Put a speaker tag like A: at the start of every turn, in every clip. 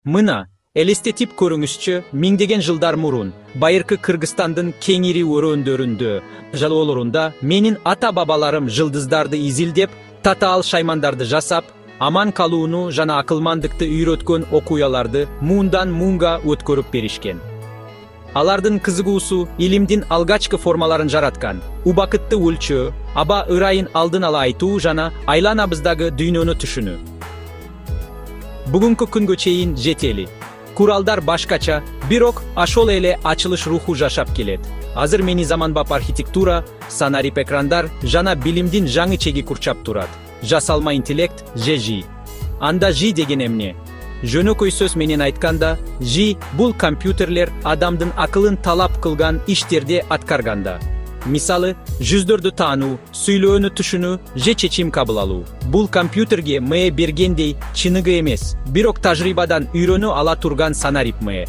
A: Мына, элестетип көрүңүзчү, миңдеген жылдар мурун, байыркы Кыргызстандын кеңири өрөөндөрүндө, жалоолорунда менин ата-бабаларым жылдыздарды изилдеп, татаал шаймандарды жасап, аман калууну жана акылмандыкты үйрөткөн окуяларды муундан муунга өткөрүп беришкен. Алардын кызыгуусу илимдин алгачкы формаларын жараткан, убакытты өлчөө, аба ырайын алдын ала айтуу жана айланабыздагы дүйнөнү түшүнүү. Бүгүнкү күнгө чейин жетели. Куралдар башкача, бирок ошол эле ачылыш руху жашап келет. Азыр мени заманбап архитектура, санарип экрандар жана билимдин жаңы чеги курчап турат. Жасалма интеллект, ЖИ. Анда ЖИ деген эмне? Жөнөкөй сөз менен айтканда, ЖИ бул компьютерлер адамдын акылын талап кылган иштерди аткарганда. Мисалы, жүздөрдү таануу, сүйлөөнү түшүнүү же чечим кабыл алуу. Бул компьютерге мээ бергендей чыныгы эмес, бирок тажрыйбадан үйрөнө ала турган санарип мээ.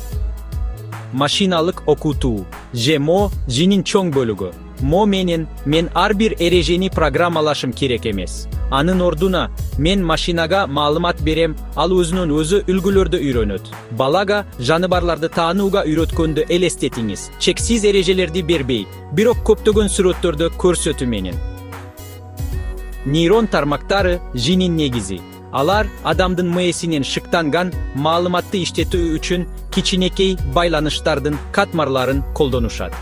A: Машиналык окутуу, ЖМО ЖИнин чоң бөлүгү. Мо менен мен ар бир эрежени программалашым керек эмес. Анын ордуна мен машинага маалымат берем, ал өзүнөн өзү үлгүлөрдү үйрөнөт. Балага жаныбарларды таанууга үйрөткөндү элестетиңиз. Чексиз эрежелерди бербей, бирок көптөгөн сүрөттөрдү көрсөтүү менен. Нейрон тармактары ЖИнин негизи. Алар адамдын мээсинен шыктанган маалыматты иштетүү үчүн кичинекей байланыштардын катмарларын колдонушат.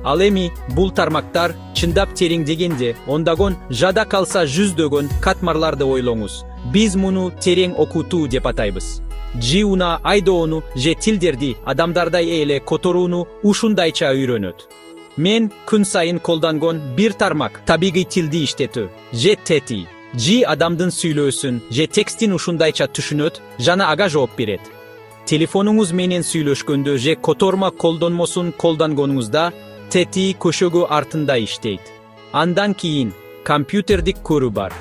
A: Ал эми бул тармактар чындап тереңдегенде, ондагон жада калса жүздөгөн катмарларды ойлоңуз. Биз муну терең окутуу деп атайбыз. ЖИ уна айдоону же тилдерди адамдардай эле которууну ушундайча үйрөнөт. Мен күн сайын колдонгон бир тармак табигый тилди иштетүү, ЖТТ. ЖИ адамдын сүйлөөсүн же текстин ушундайча түшүнөт жана ага жооп берет. Телефонуңуз менен сүйлөшкөндө же которма колдонмосун колдонгонуңузда ТТ көшөгө артында иштейт. Андан кийин компьютердик көрүү бар.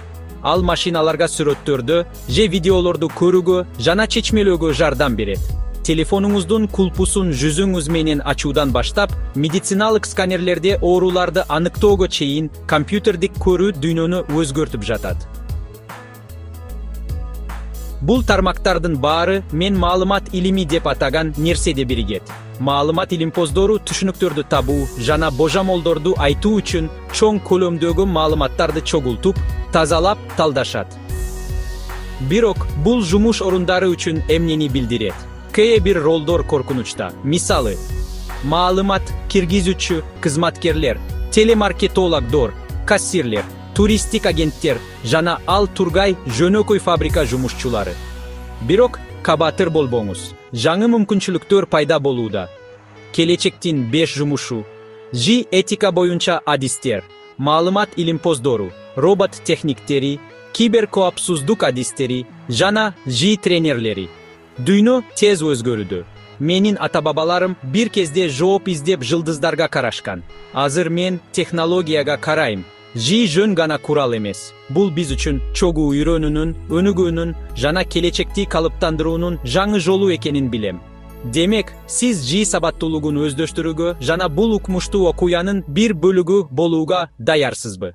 A: Ал машиналарга сүрөттөрдү же видеолорду көрүүгө жана чечмелөөгө жардам берет. Телефонуңуздун кулпусун жүзүңүз менен ачуудан баштап, медициналык сканерлерде ооруларды аныктоого чейин компьютердик көрүү дүйнөнү өзгөртүп жатат. Бул тармактардын баары мен маалымат илими деп атаган нерседе биригет. Маалымат илимпоздору түшүнүктөрдү табуу жана божомолдорду айтуу үчүн чоң көлөмдөгү маалыматтарды чогултуп, тазалап, талдашат. Бирок бул жумуш орундары үчүн эмнени билдирет? Кээ бир ролдор коркунучта. Мисалы, маалымат киргизүүчү кызматкерлер, телемаркетологдор, кассирлер, туристтик агенттер жана ал тургай жөнөкөй фабрика жумушчулары. Бирок кабатыр болбоңуз. Жаңы мүмкүнчүлүктөр пайда болууда. Келечектин 5 жумушу. ЖИ этика боюнча адистер, маалымат илимпоздору, робот техниктери, киберкоопсуздук адистери жана ЖИ тренерлери. Дүйнө тез өзгөрүүдө. Менин ата-бабаларым бир кезде жооп издеп жылдыздарга карашкан. Азыр мен технологияга карайм. ЖИ жөн гана курал эмес. Бул биз үчүн чогуу үйрөнүүнүн, өнүгүүнүн жана келечекти калыптандыруунун жаңы жолу экенин билем. Демек, сиз ЖИ сабаттуулугун өздөштүрүүгө жана бул укмуштуу окуянын бир бөлүгү болууга даярсызбы?